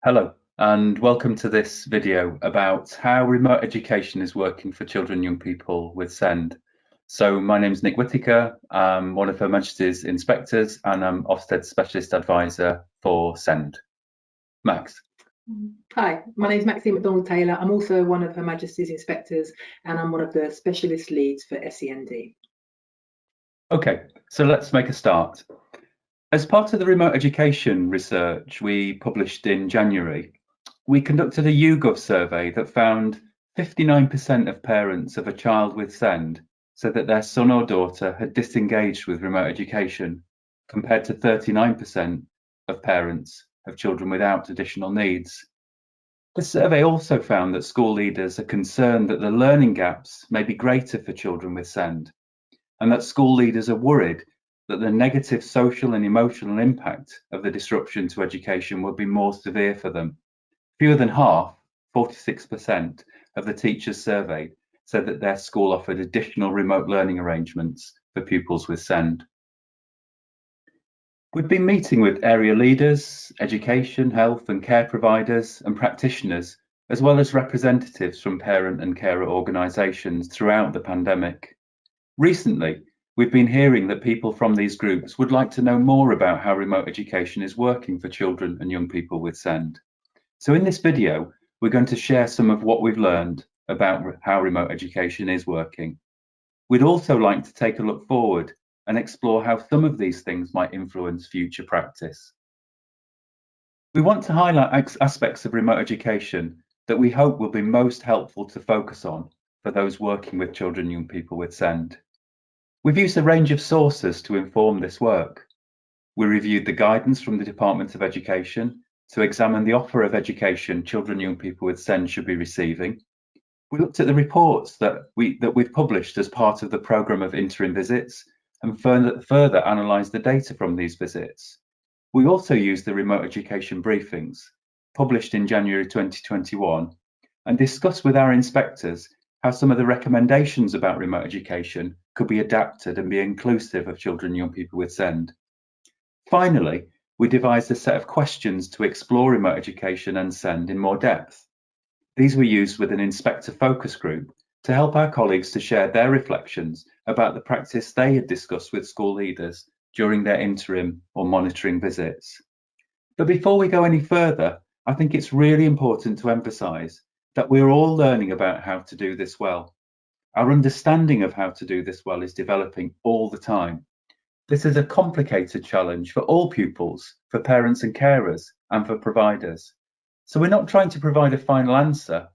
Hello, and welcome to this video about how remote education is working for children and young people with SEND. So my name is Nick Whittaker, I'm one of Her Majesty's Inspectors and I'm Ofsted Specialist Advisor for SEND. Max. Hi, my name is McDonald-Taylor. I'm also one of Her Majesty's Inspectors and I'm one of the Specialist Leads for SEND. Okay, so let's make a start. As part of the remote education research we published in January, we conducted a YouGov survey that found 59% of parents of a child with SEND said that their son or daughter had disengaged with remote education, compared to 39% of parents of children without additional needs. The survey also found that school leaders are concerned that the learning gaps may be greater for children with SEND, and that school leaders are worried that the negative social and emotional impact of the disruption to education will be more severe for them. Fewer than half, 46%, of the teachers surveyed said that their school offered additional remote learning arrangements for pupils with SEND. We've been meeting with area leaders, education, health and care providers and practitioners, as well as representatives from parent and carer organisations throughout the pandemic. Recently, we've been hearing that people from these groups would like to know more about how remote education is working for children and young people with SEND. So in this video, we're going to share some of what we've learned about how remote education is working. We'd also like to take a look forward and explore how some of these things might influence future practice. We want to highlight aspects of remote education that we hope will be most helpful to focus on for those working with children and young people with SEND. We've used a range of sources to inform this work. We reviewed the guidance from the Department of Education to examine the offer of education children and young people with SEND should be receiving. We looked at the reports that we've published as part of the programme of interim visits and further analysed the data from these visits. We also used the remote education briefings, published in January 2021, and discussed with our inspectors how some of the recommendations about remote education could be adapted and be inclusive of children and young people with SEND. Finally, we devised a set of questions to explore remote education and SEND in more depth. These were used with an inspector focus group to help our colleagues to share their reflections about the practice they had discussed with school leaders during their interim or monitoring visits. But before we go any further, I think it's really important to emphasise that we're all learning about how to do this well. Our understanding of how to do this well is developing all the time. This is a complicated challenge for all pupils, for parents and carers, and for providers. So we're not trying to provide a final answer.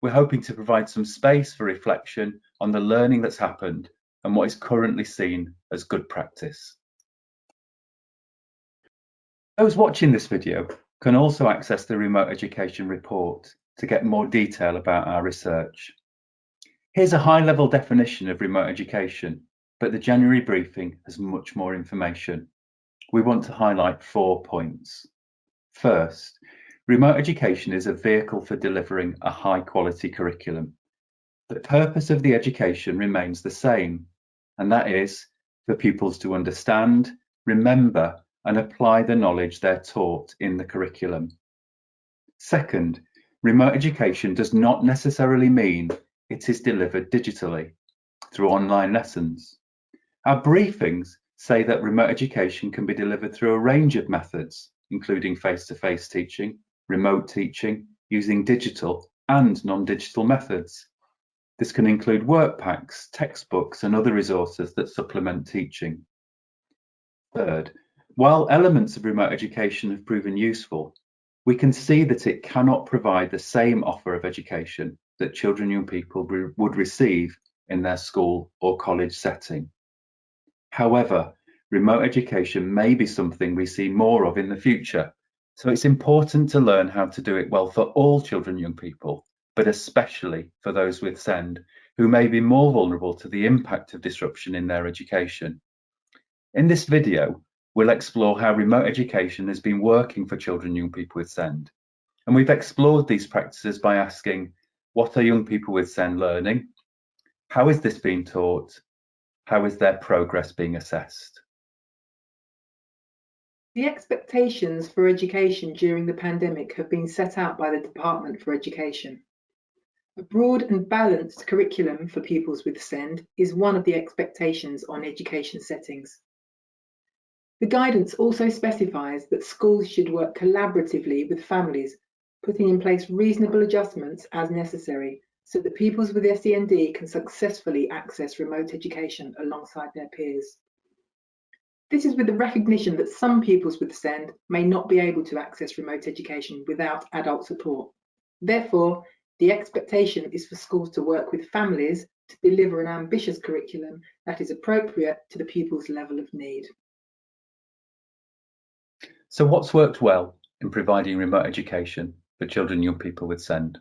We're hoping to provide some space for reflection on the learning that's happened and what is currently seen as good practice. Those watching this video can also access the remote education report to get more detail about our research. Here's a high-level definition of remote education, but the January briefing has much more information. We want to highlight 4 points. First, remote education is a vehicle for delivering a high-quality curriculum. The purpose of the education remains the same, and that is for pupils to understand, remember, and apply the knowledge they're taught in the curriculum. Second, remote education does not necessarily mean it is delivered digitally through online lessons. Our briefings say that remote education can be delivered through a range of methods, including face-to-face teaching, remote teaching, using digital and non-digital methods. This can include work packs, textbooks, and other resources that supplement teaching. Third, while elements of remote education have proven useful, we can see that it cannot provide the same offer of education that children and young people would receive in their school or college setting. However, remote education may be something we see more of in the future, so it's important to learn how to do it well for all children and young people, but especially for those with SEND, who may be more vulnerable to the impact of disruption in their education. In this video, we'll explore how remote education has been working for children and young people with SEND. And we've explored these practices by asking, what are young people with SEND learning? How is this being taught? How is their progress being assessed? The expectations for education during the pandemic have been set out by the Department for Education. A broad and balanced curriculum for pupils with SEND is one of the expectations on education settings. The guidance also specifies that schools should work collaboratively with families, putting in place reasonable adjustments as necessary so that pupils with SEND can successfully access remote education alongside their peers. This is with the recognition that some pupils with SEND may not be able to access remote education without adult support. Therefore, the expectation is for schools to work with families to deliver an ambitious curriculum that is appropriate to the pupil's level of need. So what's worked well in providing remote education for children and young people with SEND?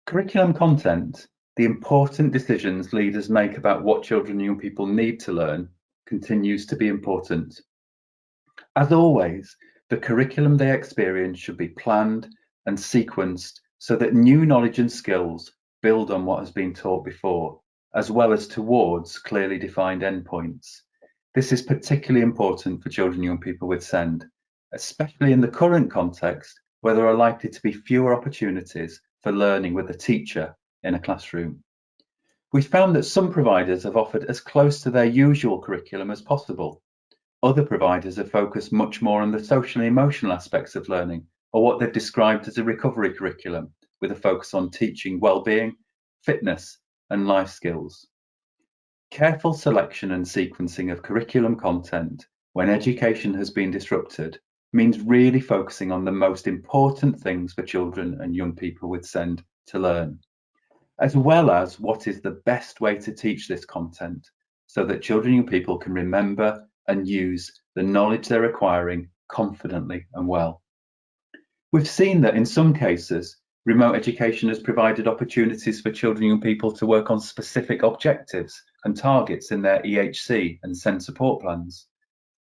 Curriculum content, the important decisions leaders make about what children and young people need to learn, continues to be important. As always, the curriculum they experience should be planned and sequenced so that new knowledge and skills build on what has been taught before, as well as towards clearly defined endpoints. This is particularly important for children and young people with SEND, especially in the current context where there are likely to be fewer opportunities for learning with a teacher in a classroom. We found that some providers have offered as close to their usual curriculum as possible. Other providers have focused much more on the social and emotional aspects of learning, or what they've described as a recovery curriculum, with a focus on teaching well-being, fitness, and life skills. Careful selection and sequencing of curriculum content when education has been disrupted means really focusing on the most important things for children and young people with SEND to learn, as well as what is the best way to teach this content so that children and young people can remember and use the knowledge they're acquiring confidently and well. We've seen that in some cases, remote education has provided opportunities for children and young people to work on specific objectives and targets in their EHC and SEND support plans.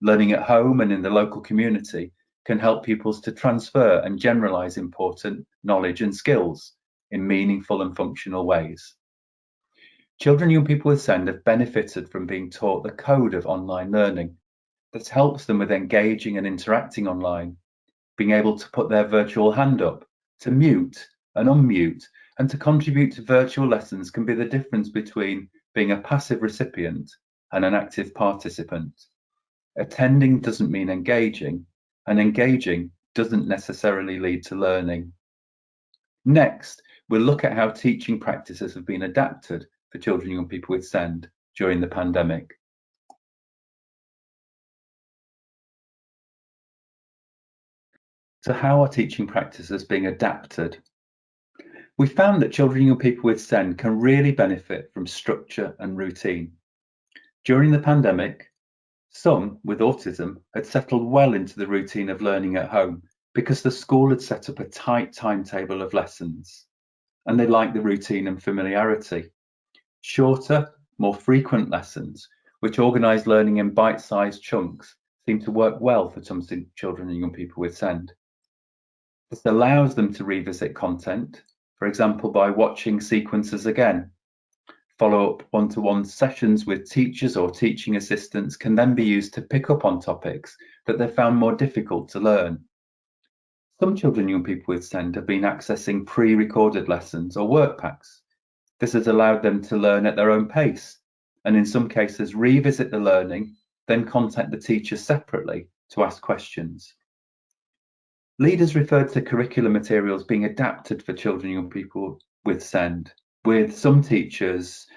Learning at home and in the local community can help pupils to transfer and generalise important knowledge and skills in meaningful and functional ways. Children and young people with SEND have benefited from being taught the code of online learning that helps them with engaging and interacting online, being able to put their virtual hand up, to mute and unmute, and to contribute to virtual lessons can be the difference between being a passive recipient and an active participant. Attending doesn't mean engaging, and engaging doesn't necessarily lead to learning. Next, we'll look at how teaching practices have been adapted for children and young people with SEND during the pandemic. So how are teaching practices being adapted? We found that children and young people with SEND can really benefit from structure and routine. During the pandemic, some with autism had settled well into the routine of learning at home because the school had set up a tight timetable of lessons, and they liked the routine and familiarity. Shorter, more frequent lessons, which organised learning in bite-sized chunks, seem to work well for some children and young people with SEND. This allows them to revisit content, for example, by watching sequences again. Follow-up one-to-one sessions with teachers or teaching assistants can then be used to pick up on topics that they found more difficult to learn. Some children and young people with SEND have been accessing pre-recorded lessons or work packs. This has allowed them to learn at their own pace, and in some cases revisit the learning, then contact the teacher separately to ask questions. Leaders referred to curriculum materials being adapted for children and young people with SEND, with some teachers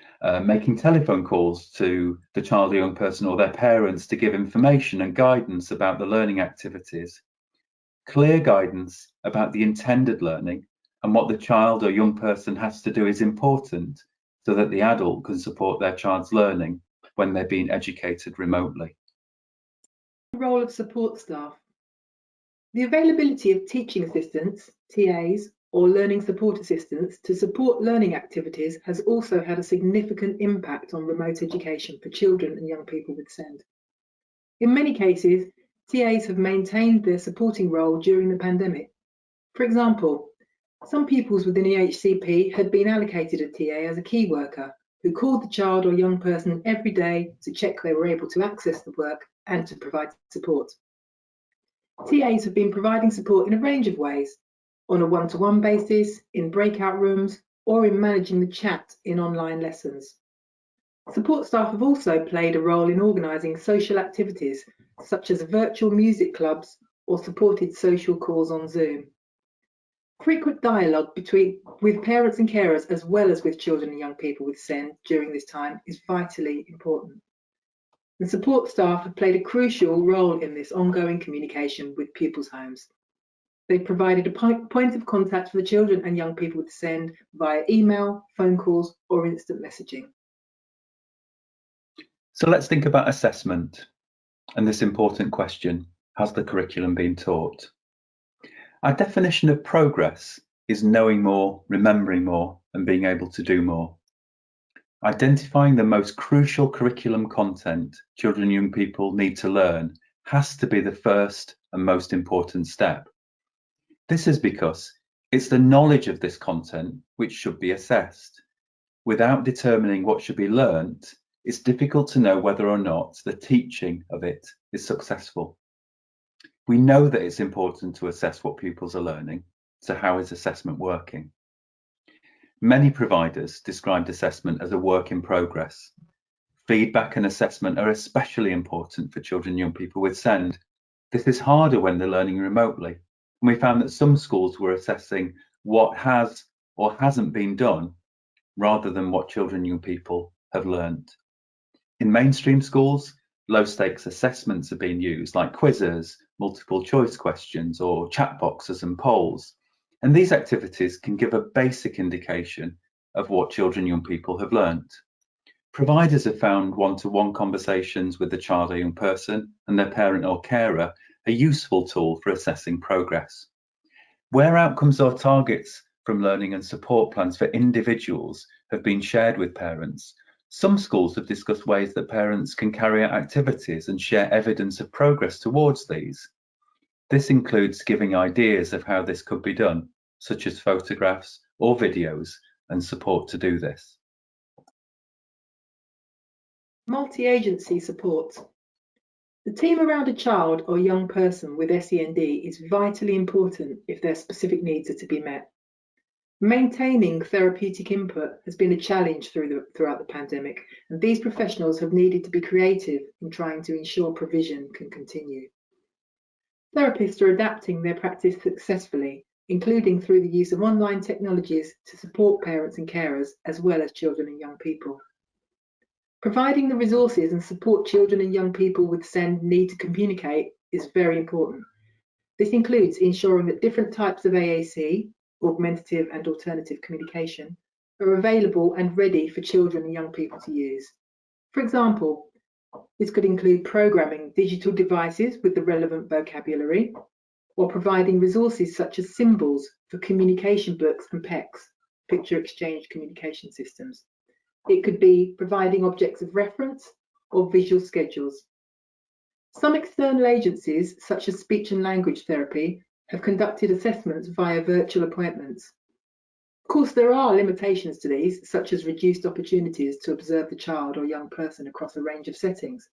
making telephone calls to the child or young person or their parents to give information and guidance about the learning activities. Clear guidance about the intended learning and what the child or young person has to do is important so that the adult can support their child's learning when they're being educated remotely. The role of support staff. The availability of teaching assistants, TAs, or learning support assistants to support learning activities has also had a significant impact on remote education for children and young people with SEND. In many cases, TAs have maintained their supporting role during the pandemic. For example, some pupils within EHCP had been allocated a TA as a key worker who called the child or young person every day to check they were able to access the work and to provide support. TAs have been providing support in a range of ways, on a one-to-one basis, in breakout rooms, or in managing the chat in online lessons. Support staff have also played a role in organising social activities, such as virtual music clubs or supported social calls on Zoom. Frequent dialogue with parents and carers, as well as with children and young people with SEND during this time, is vitally important. And support staff have played a crucial role in this ongoing communication with pupils' homes. They've provided a point of contact for the children and young people with SEND via email, phone calls, or instant messaging. So let's think about assessment and this important question: has the curriculum been taught? Our definition of progress is knowing more, remembering more, and being able to do more. Identifying the most crucial curriculum content children and young people need to learn has to be the first and most important step. This is because it's the knowledge of this content which should be assessed. Without determining what should be learnt, it's difficult to know whether or not the teaching of it is successful. We know that it's important to assess what pupils are learning, so how is assessment working? Many providers described assessment as a work in progress. Feedback and assessment are especially important for children and young people with SEND. This is harder when they're learning remotely, and we found that some schools were assessing what has or hasn't been done rather than what children and young people have learned. In mainstream schools, low stakes assessments are being used, like quizzes, multiple choice questions, or chat boxes and polls. And these activities can give a basic indication of what children and young people have learnt. Providers have found one-to-one conversations with the child or young person and their parent or carer a useful tool for assessing progress. Where outcomes or targets from learning and support plans for individuals have been shared with parents, some schools have discussed ways that parents can carry out activities and share evidence of progress towards these. This includes giving ideas of how this could be done, such as photographs or videos, and support to do this. Multi-agency support. The team around a child or young person with SEND is vitally important if their specific needs are to be met. Maintaining therapeutic input has been a challenge throughout the pandemic, and these professionals have needed to be creative in trying to ensure provision can continue. Therapists are adapting their practice successfully, including through the use of online technologies to support parents and carers, as well as children and young people. Providing the resources and support children and young people with SEND need to communicate is very important. This includes ensuring that different types of AAC, augmentative and alternative communication, are available and ready for children and young people to use. For example, this could include programming digital devices with the relevant vocabulary, or providing resources such as symbols for communication books and PECs, picture exchange communication systems. It could be providing objects of reference or visual schedules. Some external agencies, such as speech and language therapy, have conducted assessments via virtual appointments. Of course, there are limitations to these, such as reduced opportunities to observe the child or young person across a range of settings.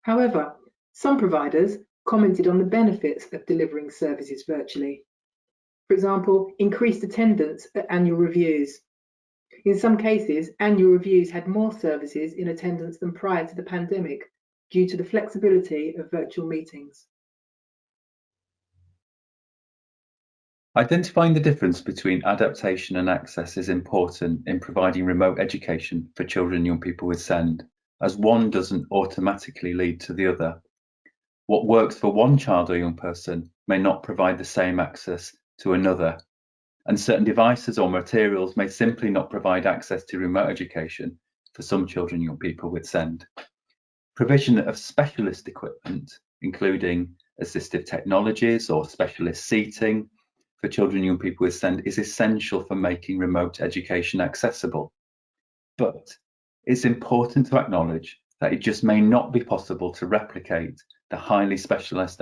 However, some providers commented on the benefits of delivering services virtually. For example, increased attendance at annual reviews. In some cases, annual reviews had more services in attendance than prior to the pandemic due to the flexibility of virtual meetings. Identifying the difference between adaptation and access is important in providing remote education for children and young people with SEND, as one doesn't automatically lead to the other. What works for one child or young person may not provide the same access to another, and certain devices or materials may simply not provide access to remote education for some children and young people with SEND. Provision of specialist equipment, including assistive technologies or specialist seating for children and young people with SEND, is essential for making remote education accessible. But it's important to acknowledge that it just may not be possible to replicate the highly specialised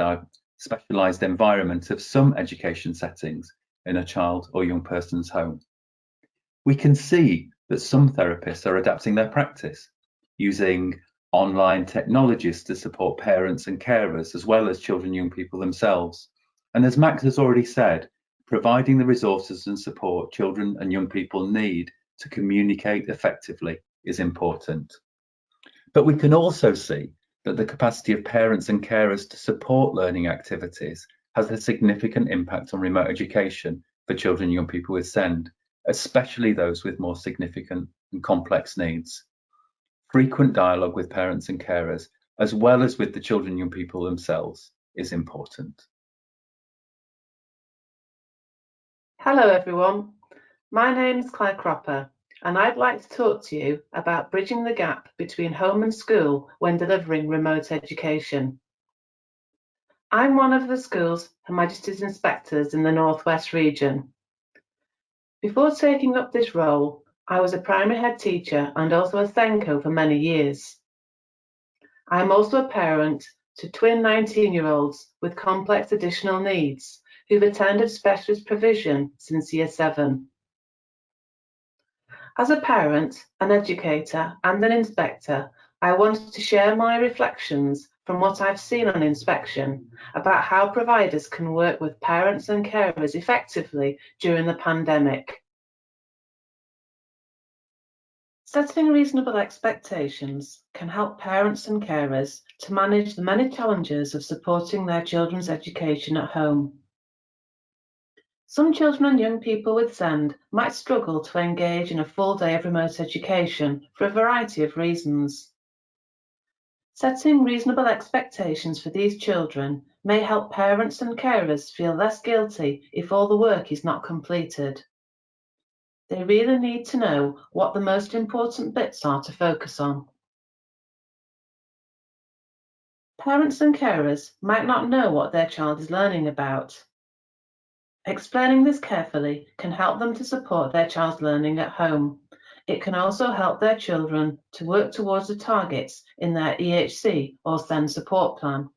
environment of some education settings in a child or young person's home. We can see that some therapists are adapting their practice, using online technologies to support parents and carers, as well as children and young people themselves. And as Max has already said, providing the resources and support children and young people need to communicate effectively is important. But we can also see that the capacity of parents and carers to support learning activities has a significant impact on remote education for children and young people with SEND, especially those with more significant and complex needs. Frequent dialogue with parents and carers, as well as with the children and young people themselves, is important. Hello everyone, my name is Claire Cropper and I'd like to talk to you about bridging the gap between home and school when delivering remote education. I'm one of the school's Her Majesty's Inspectors in the North West region. Before taking up this role, I was a primary head teacher and also a Senko for many years. I'm also a parent to twin 19-year-olds with complex additional needs who've attended specialist provision since Year 7. As a parent, an educator and an inspector, I wanted to share my reflections from what I've seen on inspection about how providers can work with parents and carers effectively during the pandemic. Setting reasonable expectations can help parents and carers to manage the many challenges of supporting their children's education at home. Some children and young people with SEND might struggle to engage in a full day of remote education for a variety of reasons. Setting reasonable expectations for these children may help parents and carers feel less guilty if all the work is not completed. They really need to know what the most important bits are to focus on. Parents and carers might not know what their child is learning about. Explaining this carefully can help them to support their child's learning at home. It can also help their children to work towards the targets in their EHC or SEND support plan.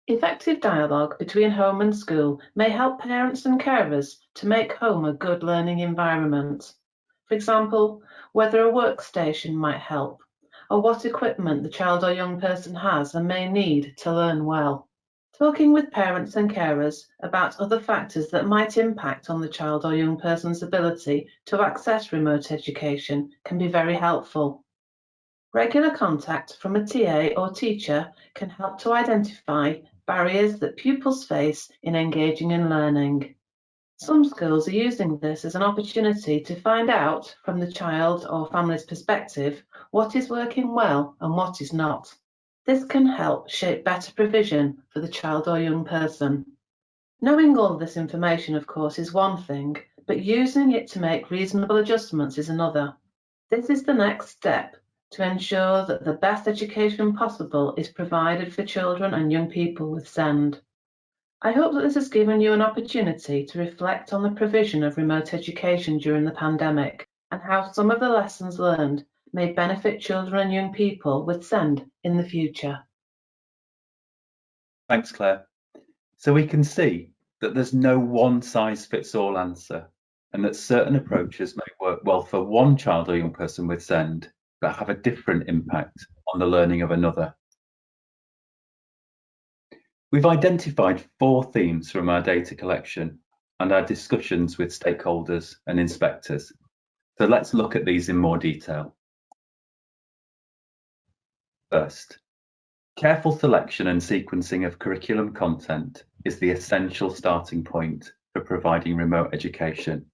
Effective dialogue between home and school may help parents and carers to make home a good learning environment. For example, whether a workstation might help, or what equipment the child or young person has and may need to learn well. Talking with parents and carers about other factors that might impact on the child or young person's ability to access remote education can be very helpful. Regular contact from a TA or teacher can help to identify barriers that pupils face in engaging in learning. Some schools are using this as an opportunity to find out from the child or family's perspective what is working well and what is not. This can help shape better provision for the child or young person. Knowing all of this information, of course, is one thing, but using it to make reasonable adjustments is another. This is the next step to ensure that the best education possible is provided for children and young people with SEND. I hope that this has given you an opportunity to reflect on the provision of remote education during the pandemic and how some of the lessons learned may benefit children and young people with SEND in the future. Thanks, Claire. So we can see that there's no one-size-fits-all answer, and that certain approaches may work well for one child or young person with SEND, but have a different impact on the learning of another. We've identified 4 themes from our data collection and our discussions with stakeholders and inspectors. So let's look at these in more detail. First, careful selection and sequencing of curriculum content is the essential starting point for providing remote education.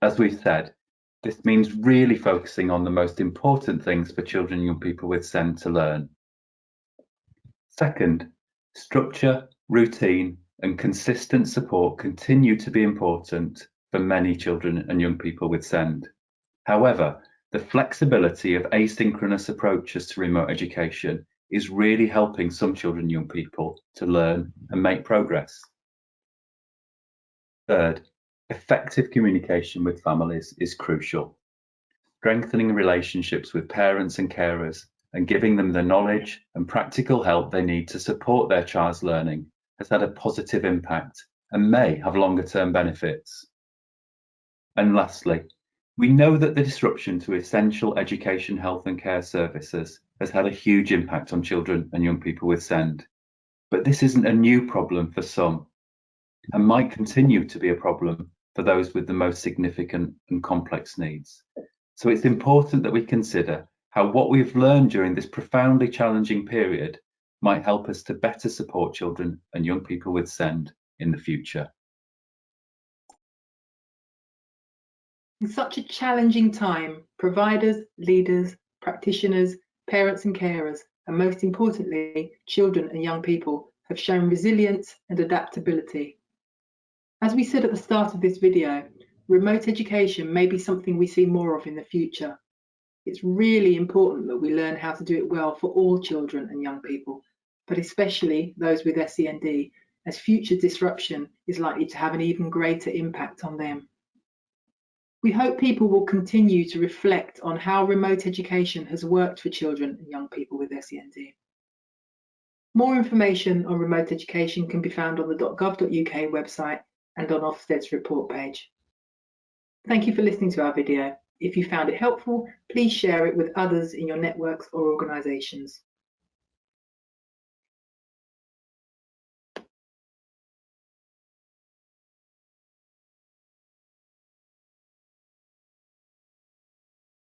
As we've said, this means really focusing on the most important things for children and young people with SEND to learn. Second, structure, routine, and consistent support continue to be important for many children and young people with SEND. However, the flexibility of asynchronous approaches to remote education is really helping some children and young people to learn and make progress. Third, effective communication with families is crucial. Strengthening relationships with parents and carers and giving them the knowledge and practical help they need to support their child's learning has had a positive impact and may have longer-term benefits. And lastly, We know that the disruption to essential education, health and care services has had a huge impact on children and young people with SEND. But this isn't a new problem for some, and might continue to be a problem for those with the most significant and complex needs. So it's important that we consider how what we've learned during this profoundly challenging period might help us to better support children and young people with SEND in the future. In such a challenging time, providers, leaders, practitioners, parents and carers, and most importantly, children and young people have shown resilience and adaptability. As we said at the start of this video, remote education may be something we see more of in the future. It's really important that we learn how to do it well for all children and young people, but especially those with SEND, as future disruption is likely to have an even greater impact on them. We hope people will continue to reflect on how remote education has worked for children and young people with SEND. More information on remote education can be found on the .gov.uk website and on Ofsted's report page. Thank you for listening to our video. If you found it helpful, please share it with others in your networks or organisations.